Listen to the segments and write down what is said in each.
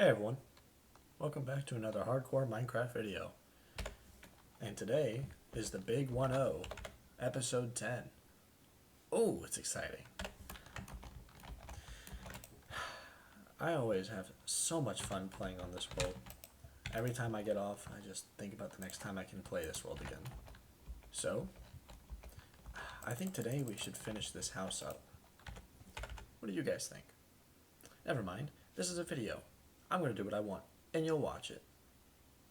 Hey everyone, welcome back to another hardcore Minecraft video. And today is the big 1-0, episode 10. Oh, it's exciting. I always have so much fun playing on this world. Every time I get off, I just think about the next time I can play this world again. So, I think today we should finish this house up. What do you guys think? Never mind, this is a video. I'm going to do what I want, and you'll watch it.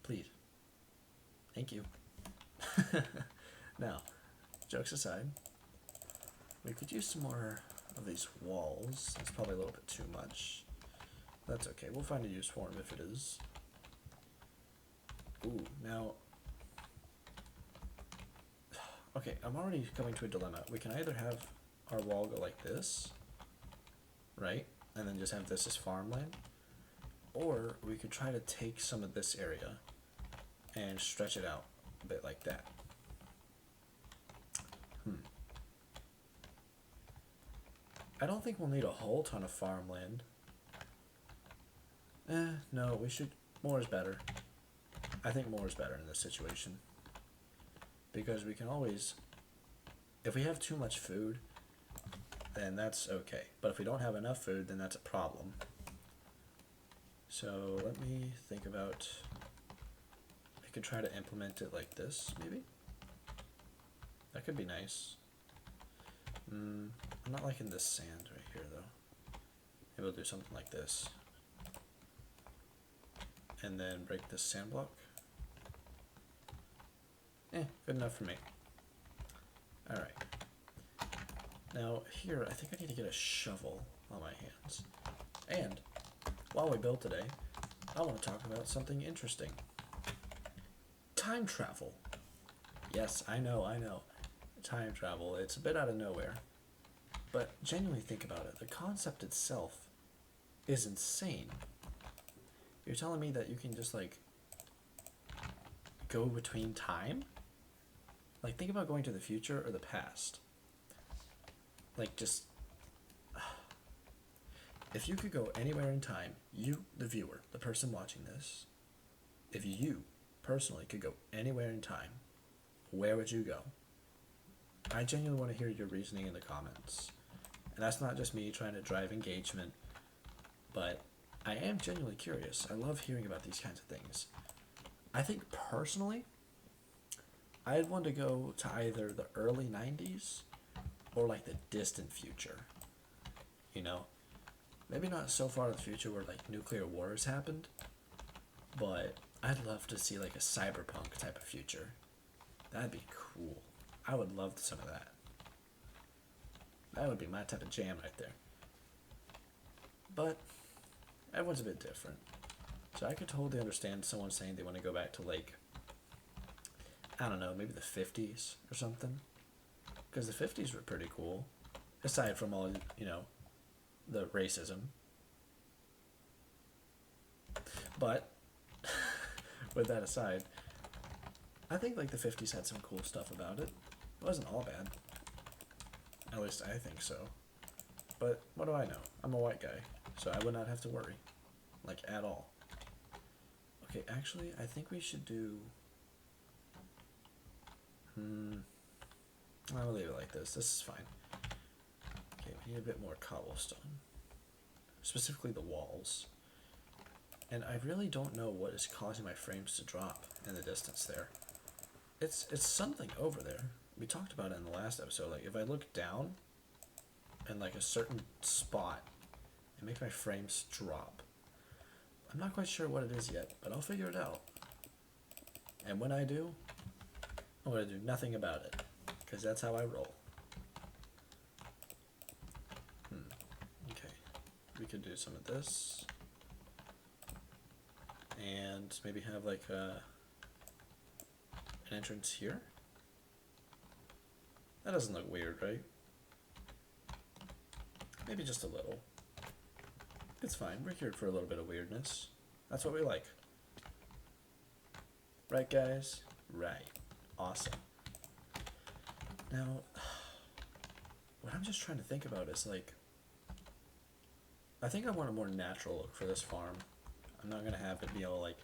Please. Thank you. Now, jokes aside, we could use some more of these walls. It's probably a little bit too much. That's okay. We'll find a use for them if it is. Ooh, now... Okay, I'm already coming to a dilemma. We can either have our wall go like this, right? And then just have this as farmland. Or we could try to take some of this area and stretch it out a bit like that. I don't think we'll need a whole ton of farmland. No, we should... More is better. I think more is better in this situation. Because we can always... If we have too much food, then that's okay. But if we don't have enough food, then that's a problem. So let me think about, I could try to implement it like this, maybe? That could be nice. I'm not liking this sand right here, though. Maybe we'll do something like this. And then break this sand block. Good enough for me. Alright. Now, here, I think I need to get a shovel on my hands. And... while we build today, I want to talk about something interesting. Time travel. Yes, I know. Time travel, it's a bit out of nowhere. But genuinely think about it. The concept itself is insane. You're telling me that you can just, like, go between time? Like, think about going to the future or the past. Like, just... If you could go anywhere in time, you, the viewer, the person watching this, if you personally could go anywhere in time, where would you go? I genuinely want to hear your reasoning in the comments. And that's not just me trying to drive engagement, but I am genuinely curious. I love hearing about these kinds of things. I think personally, I'd want to go to either the early 90s or like the distant future. You know? Maybe not so far in the future where like nuclear wars happened, but I'd love to see like a cyberpunk type of future. That'd be cool. I would love some of that. That would be my type of jam right there. But everyone's a bit different. So I could totally understand someone saying they want to go back to like, I don't know, maybe the 50s or something. Because the 50s were pretty cool. Aside from all, you know, the racism. But with that aside, I think like the 50s had some cool stuff about it. It wasn't all bad. At least I think so. But what do I know? I'm a white guy, so I would not have to worry. Like, at all. Okay, actually, I think we should do... I'll leave it like this. This is fine. Okay, we need a bit more cobblestone. Specifically the walls. And I really don't know what is causing my frames to drop in the distance there. It's something over there. We talked about it in the last episode. Like, if I look down in like a certain spot, it makes my frames drop. I'm not quite sure what it is yet, but I'll figure it out. And when I do, I'm going to do nothing about it. Because that's how I roll. Okay. We could do some of this. And maybe have like an entrance here. That doesn't look weird, right? Maybe just a little. It's fine. We're here for a little bit of weirdness. That's what we like. Right, guys? Right. Awesome. Now, what I'm just trying to think about is like, I think I want a more natural look for this farm. I'm not gonna have it be all like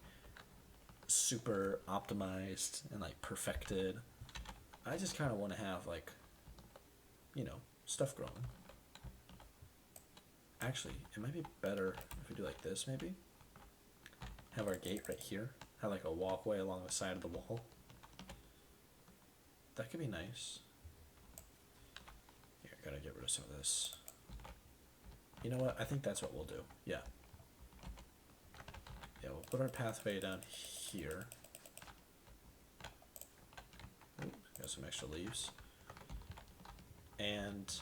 super optimized and like perfected. I just kind of want to have like, you know, stuff growing. Actually, it might be better if we do like this maybe. Have our gate right here. Have like a walkway along the side of the wall. That could be nice. Here, I gotta get rid of some of this. You know what? I think that's what we'll do. Yeah. Yeah, we'll put our pathway down here. Ooh, got some extra leaves. And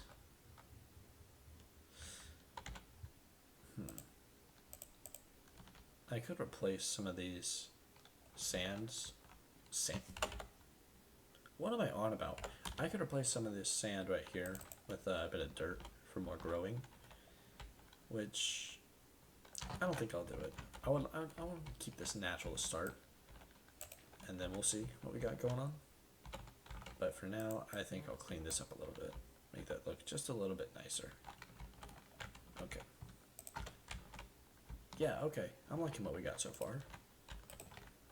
I could replace some of these sands. What am I on about? I could replace some of this sand right here with a bit of dirt for more growing, which I don't think I'll do it. I want to keep this natural to start, and then we'll see what we got going on. But for now, I think I'll clean this up a little bit, make that look just a little bit nicer. Okay. Yeah, okay. I'm liking what we got so far.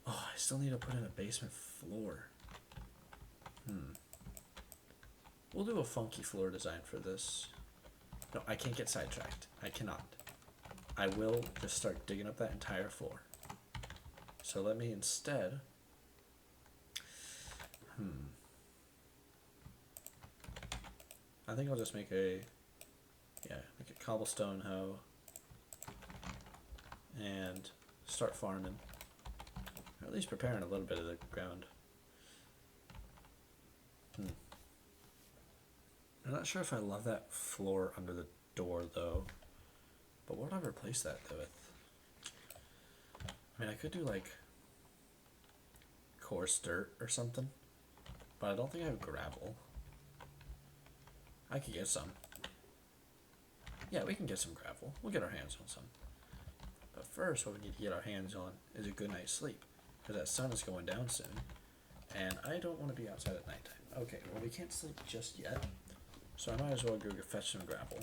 Oh, I still need to put in a basement floor. We'll do a funky floor design for this. No, I can't get sidetracked. I cannot. I will just start digging up that entire floor. So let me instead... I think I'll just make a... Yeah, make a cobblestone hoe. And start farming. Or at least preparing a little bit of the ground. I'm not sure if I love that floor under the door though. But what would I replace that with? I mean, I could do like coarse dirt or something. But I don't think I have gravel. I could get some. Yeah, we can get some gravel. We'll get our hands on some. But first, what we need to get our hands on is a good night's sleep. Because that sun is going down soon. And I don't want to be outside at nighttime. Okay, well we can't sleep just yet. So I might as well go fetch some gravel.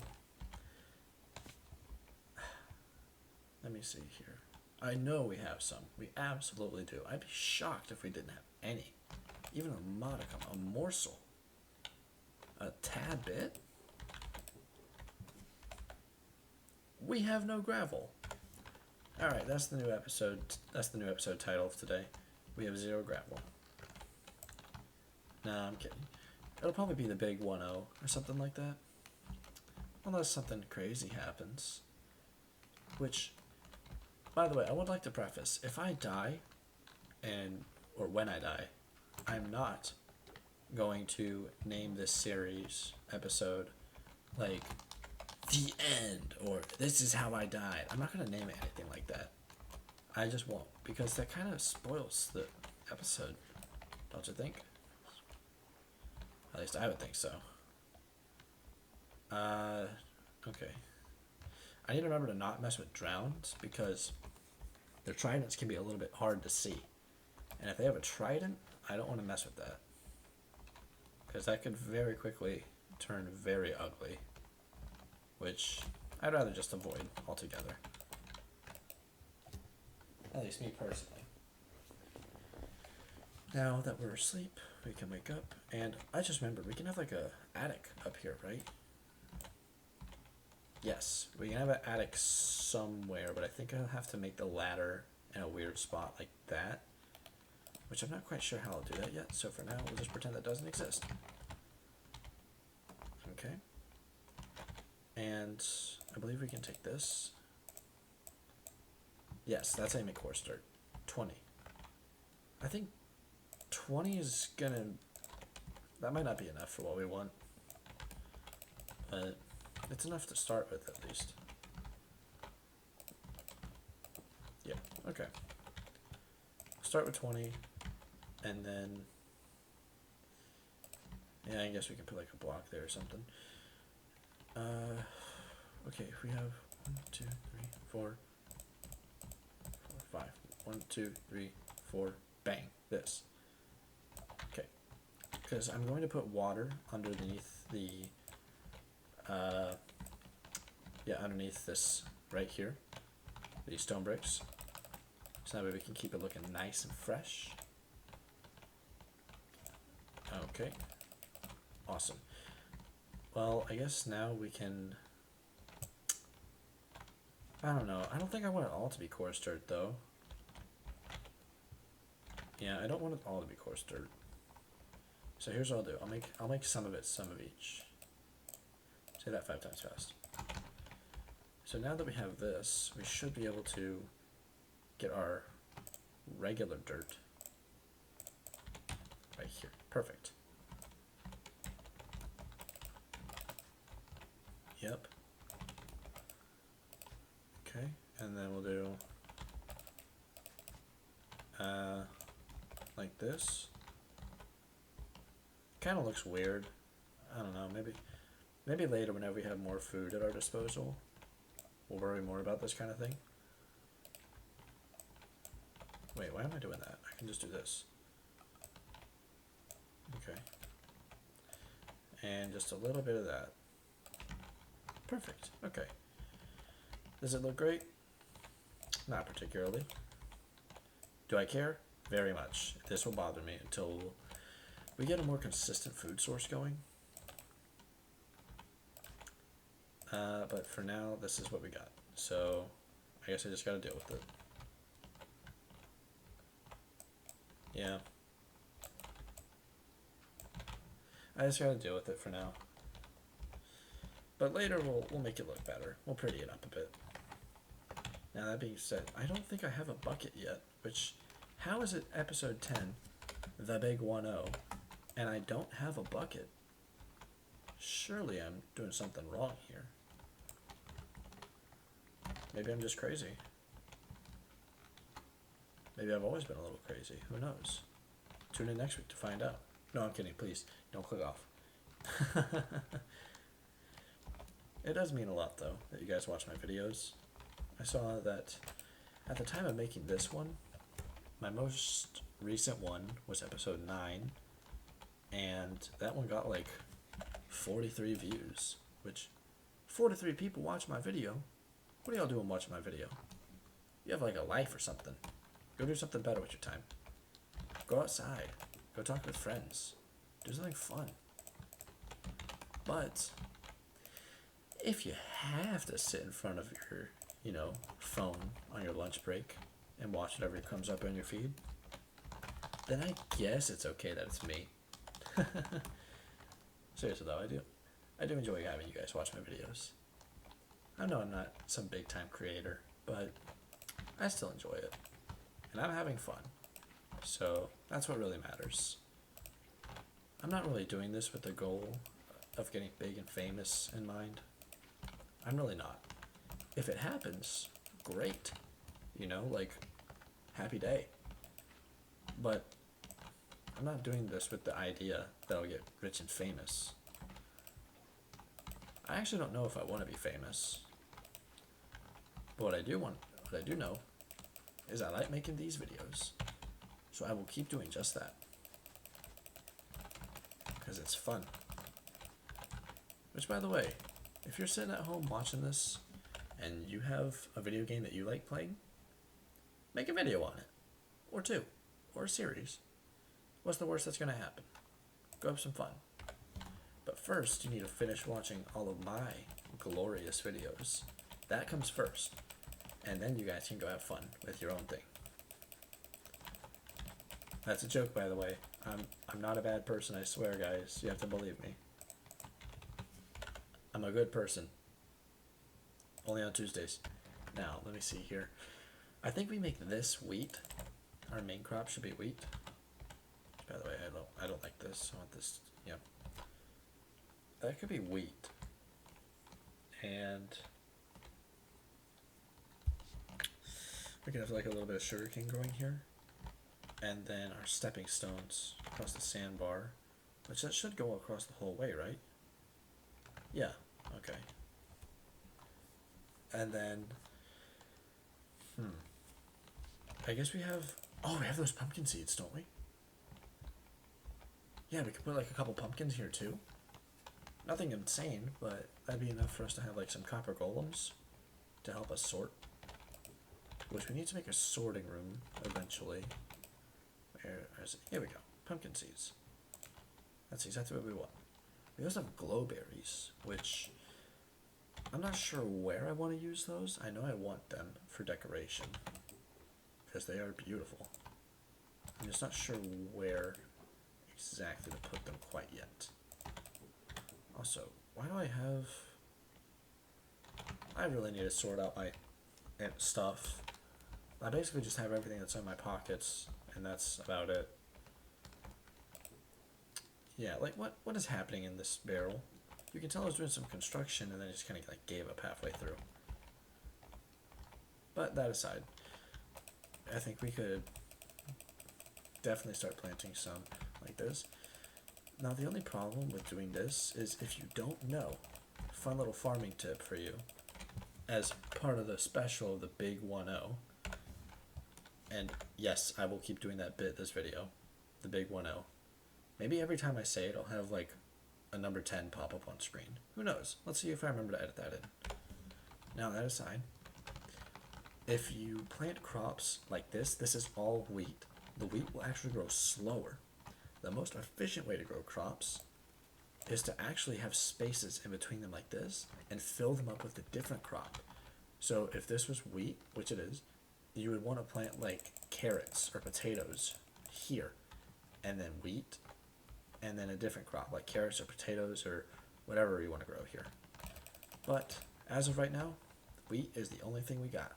Let me see here. I know we have some. We absolutely do. I'd be shocked if we didn't have any. Even a modicum, a morsel. A tad bit. We have no gravel. Alright, that's the new episode. That's the new episode title of today. We have 0 gravel. Nah, I'm kidding. It'll probably be the big 1-0 or something like that. Unless something crazy happens. Which, by the way, I would like to preface, if I die, or when I die, I'm not going to name this series episode like the end or this is how I died. I'm not going to name it anything like that. I just won't, because that kind of spoils the episode, don't you think? At least I would think so. Okay. I need to remember to not mess with drowns because their tridents can be a little bit hard to see. And if they have a trident, I don't want to mess with that. Because that could very quickly turn very ugly. Which I'd rather just avoid altogether. At least me personally. Now that we're asleep, we can wake up. And I just remembered, we can have like a attic up here, right? Yes, we can have an attic somewhere, but I think I'll have to make the ladder in a weird spot like that. Which I'm not quite sure how I'll do that yet, so for now we'll just pretend that doesn't exist. Okay. And I believe we can take this. Yes, that's aiming coarse dirt. 20. I think 20 is gonna... That might not be enough for what we want. But it's enough to start with, at least. Yeah, okay. Start with 20, and then... Yeah, I guess we can put like a block there or something. Okay, if we have 1, 2, 3, 4, 5. 1, 2, 3, 4, bang, this. Okay, because I'm going to put water underneath the, underneath this right here, these stone bricks, So that way we can keep it looking nice and fresh. Okay. Awesome. Well, I guess now we can... I don't know. I don't think I want it all to be coarse dirt, though. Yeah, I don't want it all to be coarse dirt. So here's what I'll do. I'll make some of it, some of each. Say that 5 times fast. So now that we have this, we should be able to get our regular dirt right here. Perfect. Yep. Okay, and then we'll do like this. Kind of looks weird. I don't know, maybe later whenever we have more food at our disposal, we'll worry more about this kind of thing. Wait, why am I doing that? I can just do this. Okay. And just a little bit of that. Perfect. Okay. Does it look great? Not particularly. Do I care? Very much. This will bother me until we get a more consistent food source going. But for now, this is what we got. So I guess I just gotta deal with it. Yeah. I just gotta deal with it for now. But later we'll make it look better. We'll pretty it up a bit. Now that being said, I don't think I have a bucket yet, which, how is it episode 10, the big 1-0, and I don't have a bucket? Surely I'm doing something wrong here. Maybe I'm just crazy. Maybe I've always been a little crazy. Who knows? Tune in next week to find out. No, I'm kidding. Please, don't click off. It does mean a lot, though, that you guys watch my videos. I saw that at the time of making this one, my most recent one was episode 9, and that one got like 43 views, which 43 people watch my video. What are y'all doing watching my video? You have like a life or something. Go do something better with your time. Go outside. Go talk with friends. Do something fun. But if you have to sit in front of your, phone on your lunch break and watch whatever comes up on your feed, then I guess it's okay that it's me. Seriously though, I do enjoy having you guys watch my videos. I know I'm not some big time creator, but I still enjoy it. And I'm having fun. So that's what really matters. I'm not really doing this with the goal of getting big and famous in mind. I'm really not. If it happens, great. Happy day. But I'm not doing this with the idea that I'll get rich and famous. I actually don't know if I want to be famous. But what I do know is I like making these videos. So I will keep doing just that. Because it's fun. Which, by the way, if you're sitting at home watching this and you have a video game that you like playing, make a video on it. Or 2. Or a series. What's the worst that's going to happen? Go have some fun. But first, you need to finish watching all of my glorious videos. That comes first. And then you guys can go have fun with your own thing. That's a joke, by the way. I'm not a bad person, I swear, guys. You have to believe me. I'm a good person. Only on Tuesdays. Now, let me see here. I think we make this wheat. Our main crop should be wheat. By the way, I don't like this. I want this, yeah. That could be wheat. And we could have like a little bit of sugarcane growing here. And then our stepping stones across the sandbar, which that should go across the whole way, right? Yeah, okay. And then, I guess we have those pumpkin seeds, don't we? Yeah, we could put like a couple pumpkins here too. Nothing insane, but that'd be enough for us to have like some copper golems to help us sort. which we need to make a sorting room eventually. Where is it? Here we go. Pumpkin seeds. That's exactly what we want. We also have glowberries, which I'm not sure where I want to use those. I know I want them for decoration because they are beautiful. I'm just not sure where exactly to put them quite yet. Also, why do I have... I really need to sort out my stuff. I basically just have everything that's in my pockets, and that's about it. Yeah, like what is happening in this barrel? You can tell I was doing some construction and then I just kind of like gave up halfway through. But that aside, I think we could definitely start planting some like this. Now the only problem with doing this is if you don't know, fun little farming tip for you, as part of the special of the Big 1-0, and yes, I will keep doing that bit this video, the Big 1-0. Maybe every time I say it, I'll have like a number 10 pop up on screen. Who knows? Let's see if I remember to edit that in. Now that aside, if you plant crops like this is all wheat. The wheat will actually grow slower. The most efficient way to grow crops is to actually have spaces in between them like this and fill them up with a different crop. So if this was wheat, which it is, you would want to plant like carrots or potatoes here, and then wheat, and then a different crop like carrots or potatoes or whatever you want to grow here. But as of right now, wheat is the only thing we got.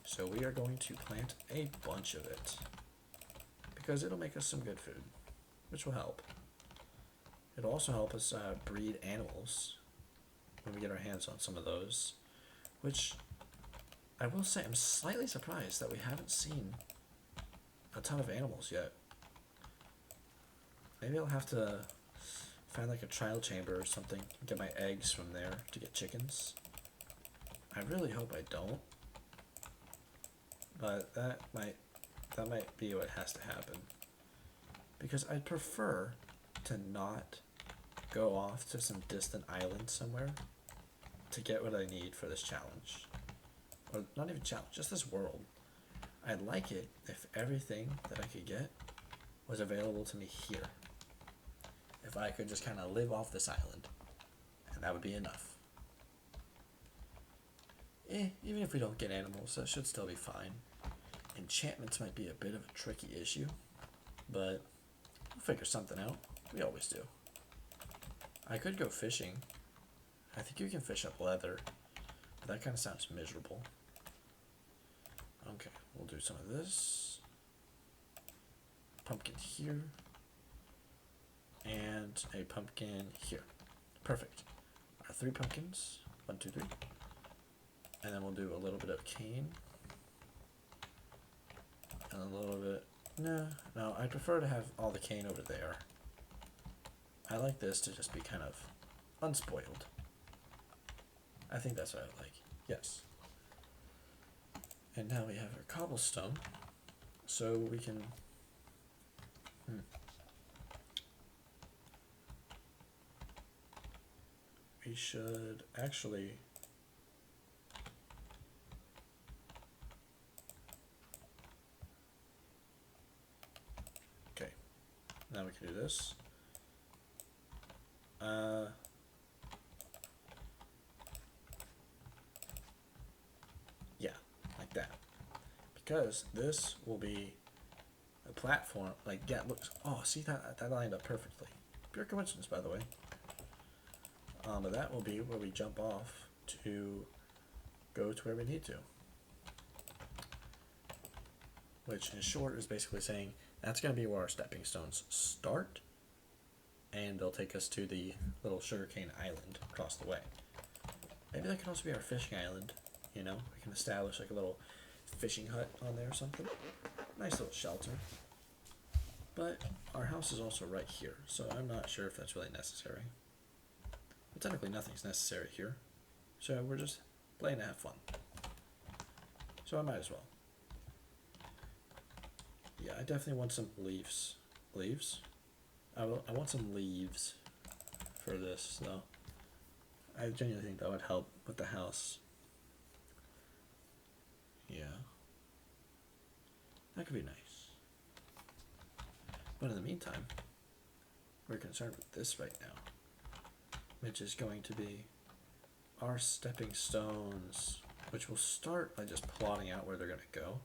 So we are going to plant a bunch of it because it'll make us some good food, which will help. It'll also help us breed animals when we get our hands on some of those, which I will say I'm slightly surprised that we haven't seen a ton of animals yet. Maybe I'll have to find like a trial chamber or something and get my eggs from there to get chickens. I really hope I don't, but that might be what has to happen, because I'd prefer to not go off to some distant island somewhere to get what I need for this challenge, or not even challenge, just this world. I'd like it if everything that I could get was available to me here. If I could just kind of live off this island, and that would be enough. Even if we don't get animals, that should still be fine. Enchantments might be a bit of a tricky issue, but we'll figure something out. We always do. I could go fishing. I think you can fish up leather, but that kind of sounds miserable. Okay, we'll do some of this. Pumpkin here. And a pumpkin here. Perfect. Our 3 pumpkins. 1, 2, 3. And then we'll do a little bit of cane. And a little bit... No, I prefer to have all the cane over there. I like this to just be kind of unspoiled. I think that's what I like. Yes. And now we have our cobblestone. So we can... We should actually... Okay. Now we can do this. Yeah, like that. Because this will be a platform, like, yeah, looks, oh, see that lined up perfectly. Pure coincidence, by the way. But that will be where we jump off to go to where we need to. Which, in short, is basically saying that's going to be where our stepping stones start, and they'll take us to the little sugarcane island across the way. Maybe that can also be our fishing island, you know? We can establish like a little fishing hut on there or something. Nice little shelter. But our house is also right here, so I'm not sure if that's really necessary. But technically nothing's necessary here, so we're just playing to have fun. So I might as well. Yeah, I definitely want some leaves. Leaves? I want some leaves for this, though. I genuinely think that would help with the house. Yeah. That could be nice. But in the meantime, we're concerned with this right now, which is going to be our stepping stones, which will start by just plotting out where they're going to go.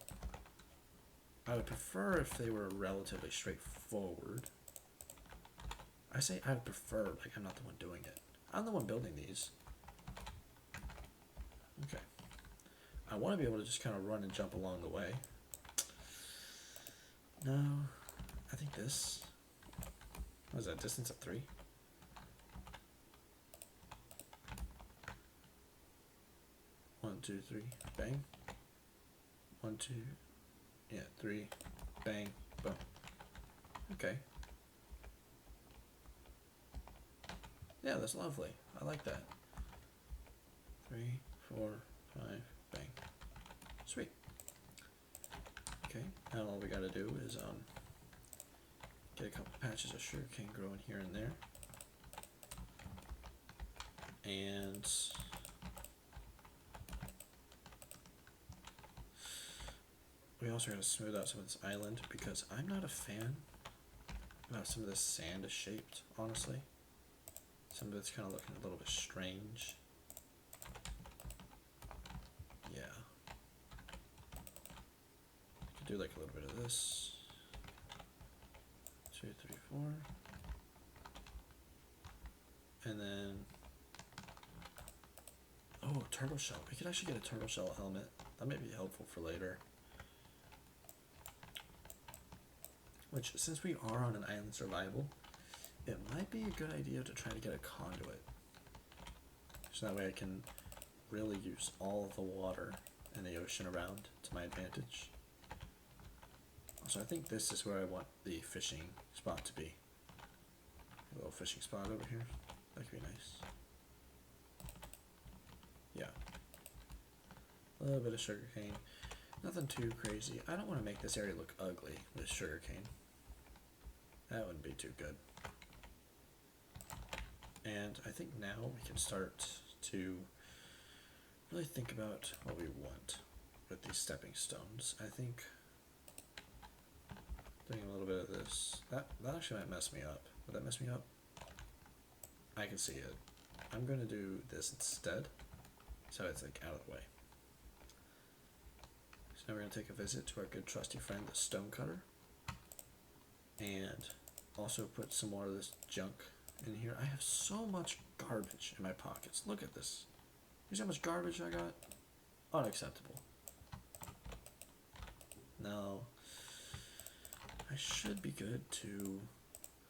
I would prefer if they were relatively straightforward. I say I would prefer, like I'm not the one doing it. I'm the one building these. Okay. I want to be able to just kind of run and jump along the way. No, I think this. What is that, distance of 3? One, two, three, bang. 1, 2, yeah, 3, bang, boom. Okay. Yeah, that's lovely. I like that. 3, 4, 5, bang. Sweet. Okay, now all we gotta do is get a couple patches of sugarcane growing here and there. And we also gotta smooth out some of this island because I'm not a fan of how some of this sand is shaped, honestly. Some of it's kind of looking a little bit strange. Yeah. Could do like a little bit of this. 2, 3, 4. And then, oh, turtle shell. We could actually get a turtle shell helmet. That may be helpful for later. Which, since we are on an island survival, it might be a good idea to try to get a conduit. So that way I can really use all of the water in the ocean around to my advantage. Also, I think this is where I want the fishing spot to be. A little fishing spot over here. That could be nice. Yeah. A little bit of sugarcane. Nothing too crazy. I don't want to make this area look ugly with sugarcane. That wouldn't be too good. And I think now we can start to really think about what we want with these stepping stones. I think doing a little bit of this, that actually might mess me up. Would that mess me up? I can see it. I'm going to do this instead, so it's like out of the way. So now we're going to take a visit to our good trusty friend, the stonecutter, and also put some more of this junk in here. I have so much garbage in my pockets. Look at this. You see how much garbage I got? Unacceptable. Now, I should be good to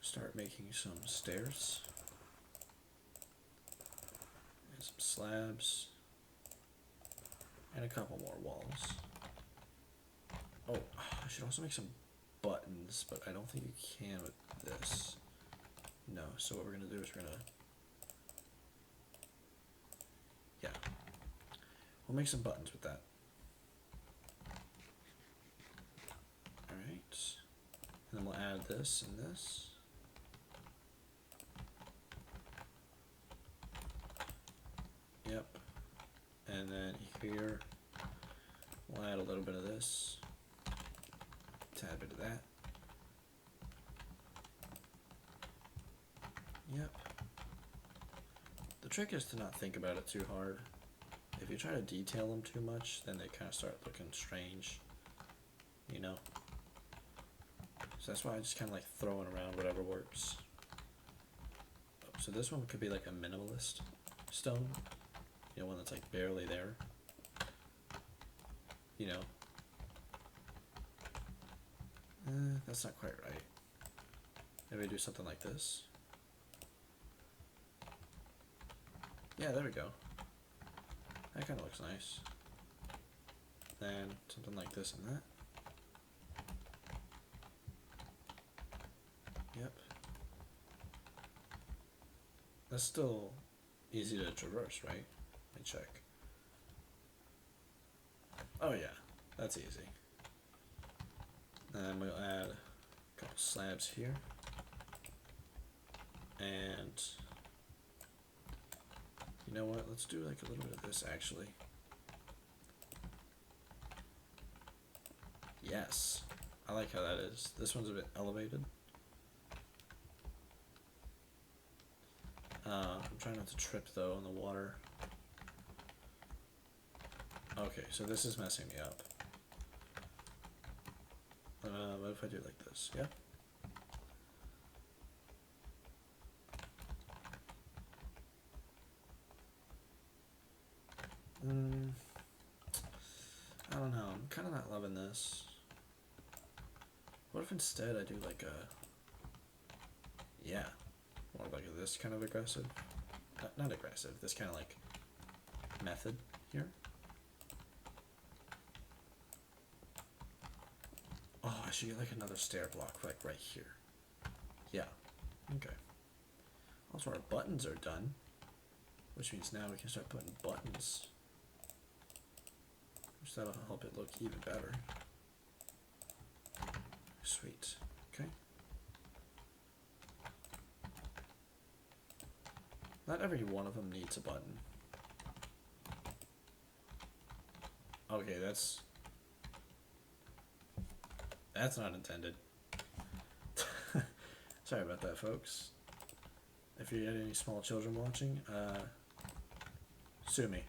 start making some stairs. And some slabs. And a couple more walls. Oh, I should also make some buttons, but I don't think you can with this. No, so what we're going to do is we're going to, yeah, we'll make some buttons with that. Alright, and then we'll add this and this. Yep, and then here, we'll add a little bit of this, a tad bit of that. Yep. The trick is to not think about it too hard. If you try to detail them too much, then they kind of start looking strange, you know? So that's why I just kind of like throwing around whatever works. Oh, so this one could be like a minimalist stone, you know, one that's like barely there, you know? That's not quite right. Maybe do something like this. Yeah, there we go. That kind of looks nice. Then something like this and that. Yep. That's still easy to traverse, right? Let me check. Oh yeah, that's easy. Then we'll add a couple slabs here. And you know what? Let's do like a little bit of this actually. Yes. I like how that is. This one's a bit elevated. I'm trying not to trip though in the water. Okay, so this is messing me up. What if I do like this? Yeah. I don't know. I'm kind of not loving this. What if instead I do like a... Yeah. More like this kind of aggressive. Not aggressive. This kind of like method here. Oh, I should get like another stair block like right here. Yeah. Okay. Also, our buttons are done. Which means now we can start putting buttons. Which that'll help it look even better. Sweet. Okay. Not every one of them needs a button. Okay, that's not intended. Sorry about that, folks. If you had any small children watching, sue me.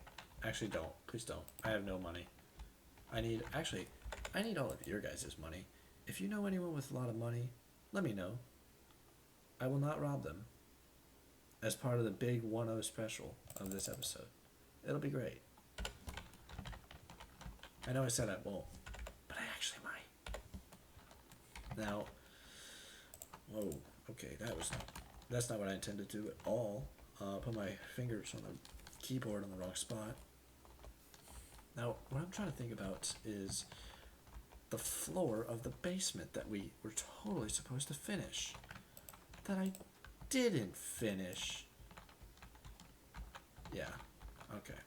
Actually, don't. Please don't. I have no money. I need all of your guys' money. If you know anyone with a lot of money, let me know. I will not rob them. As part of the big 1-0 special of this episode. It'll be great. I know I said I won't, but I actually might. Now, whoa, okay, that's not what I intended to do at all. Put my fingers on the keyboard on the wrong spot. Now, what I'm trying to think about is the floor of the basement that we were totally supposed to finish. That I didn't finish. Yeah, okay.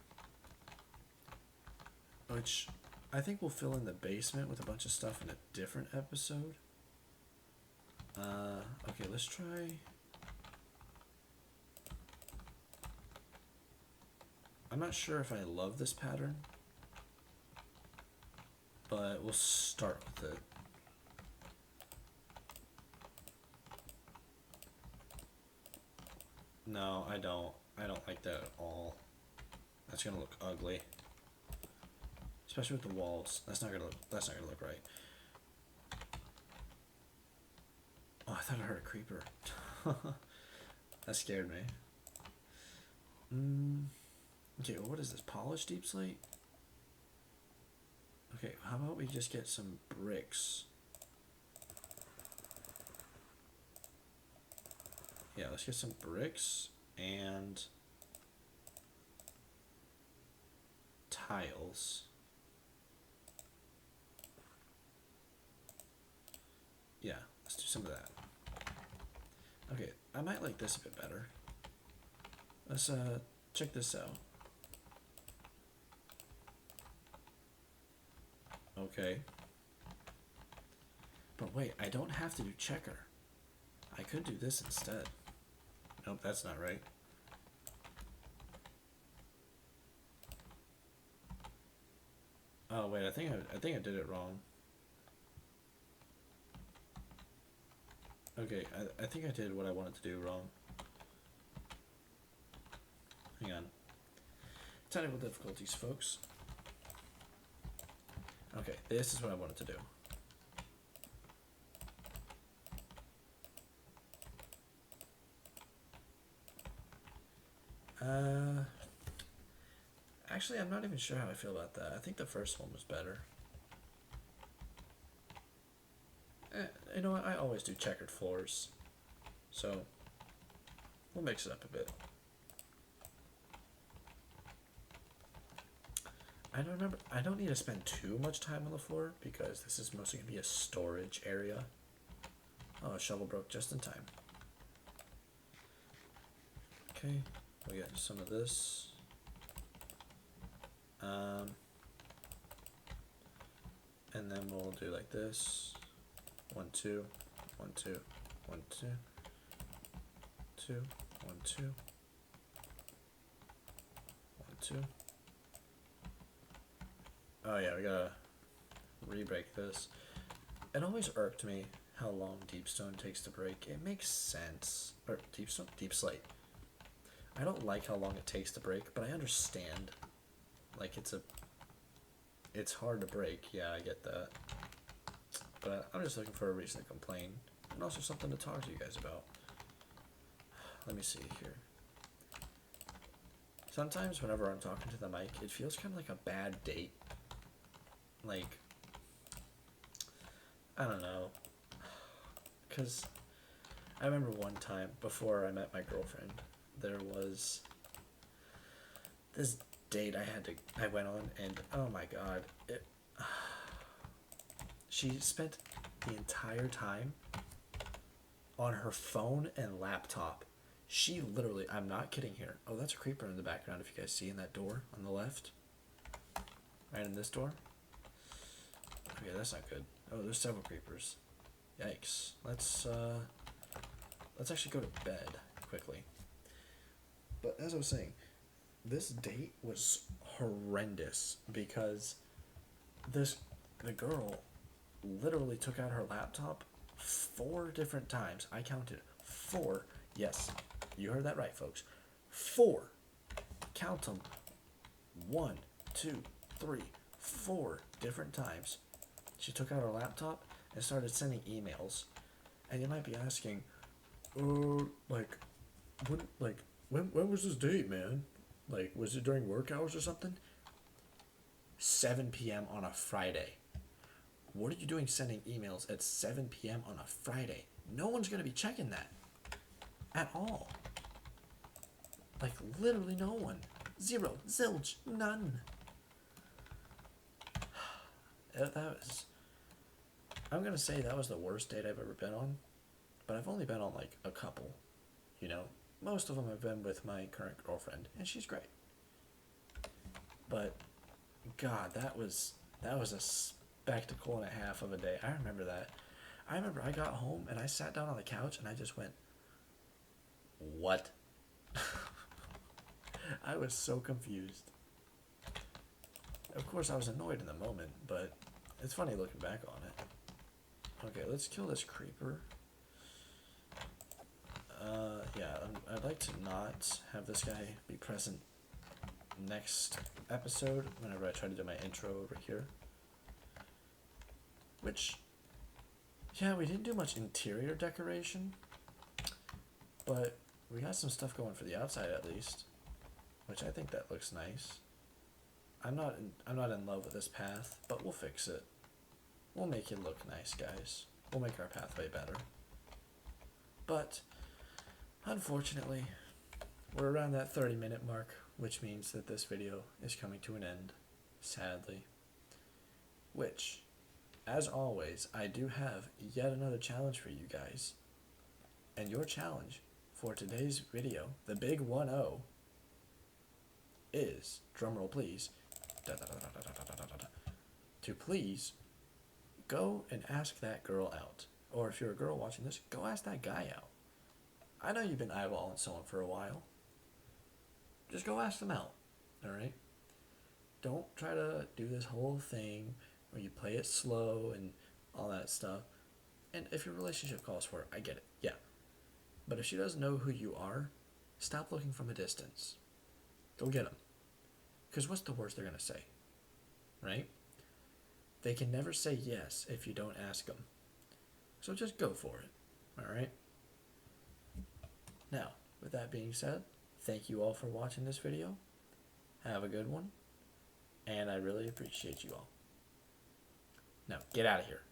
Which I think we'll fill in the basement with a bunch of stuff in a different episode. Okay, let's try. I'm not sure if I love this pattern, but we'll start with it. No, I don't. I don't like that at all. That's gonna look ugly. Especially with the walls. That's not gonna look right. Oh, I thought I heard a creeper. That scared me. Okay, well, what is this? Polished deep slate? Okay, how about we just get some bricks? Yeah, let's get some bricks and tiles. Yeah, let's do some of that. Okay, I might like this a bit better. Let's check this out. Okay. But wait, I don't have to do checker. I could do this instead. Nope, that's not right. Oh wait, I think I did it wrong. Okay, I think I did what I wanted to do wrong. Hang on. Technical difficulties, folks. Okay, this is what I wanted to do. Actually, I'm not even sure how I feel about that. I think the first one was better. You know what? I always do checkered floors. So, we'll mix it up a bit. I don't need to spend too much time on the floor because this is mostly going to be a storage area. Oh, a shovel broke just in time. Okay, we got some of this. And then we'll do like this. 1, 2, 1, 2, 1, 2, 2, 1, 2, 1, 2. Oh yeah, we gotta re-break this. It always irked me how long Deep Stone takes to break. It makes sense. Or Deep Stone? Deep Slate. I don't like how long it takes to break, but I understand. Like, it's hard to break. Yeah, I get that. But I'm just looking for a reason to complain. And also something to talk to you guys about. Let me see here. Sometimes whenever I'm talking to the mic, it feels kind of like a bad date. Like, I don't know. Because I remember one time before I met my girlfriend, there was this date I went on, and oh my god, she spent the entire time on her phone and laptop. She literally, I'm not kidding here. Oh, that's a creeper in the background if you guys see in that door on the left. Right in this door. Okay, that's not good. Oh, there's several creepers. Yikes. Let's actually go to bed quickly. But as I was saying, this date was horrendous because the girl literally took out her laptop 4 different times. I counted 4. Yes, you heard that right, folks. 4. Count them. 1, 2, 3, 4 different times. She took out her laptop and started sending emails. And you might be asking, when was this date, man? Like, was it during work hours or something? 7 p.m. on a Friday. What are you doing sending emails at 7 p.m. on a Friday? No one's going to be checking that. At all. Like, literally no one. 0. Zilch. None. I'm going to say that was the worst date I've ever been on. But I've only been on, like, a couple. You know? Most of them have been with my current girlfriend. And she's great. But, God, that was a spectacle and a half of a day. I remember that. I remember I got home and I sat down on the couch and I just went, what? I was so confused. Of course, I was annoyed in the moment, but it's funny looking back on it. Okay, let's kill this creeper. Yeah, I'd like to not have this guy be present next episode whenever I try to do my intro over here. Which, yeah, we didn't do much interior decoration, but we got some stuff going for the outside at least, which I think that looks nice. I'm not in love with this path, but we'll fix it. We'll make it look nice, guys. We'll make our pathway better. But unfortunately, we're around that 30-minute mark, which means that this video is coming to an end, sadly. Which, as always, I do have yet another challenge for you guys. And your challenge for today's video, the big 1-0, is, drumroll please, to please go and ask that girl out. Or if you're a girl watching this, go ask that guy out. I know you've been eyeballing someone for a while. Just go ask them out, alright? Don't try to do this whole thing where you play it slow and all that stuff. And if your relationship calls for it, I get it, yeah. But if she doesn't know who you are, stop looking from a distance. Go get them. Because what's the worst they're going to say? Right? They can never say yes if you don't ask them. So just go for it. Alright? Now, with that being said, thank you all for watching this video. Have a good one. And I really appreciate you all. Now, get out of here.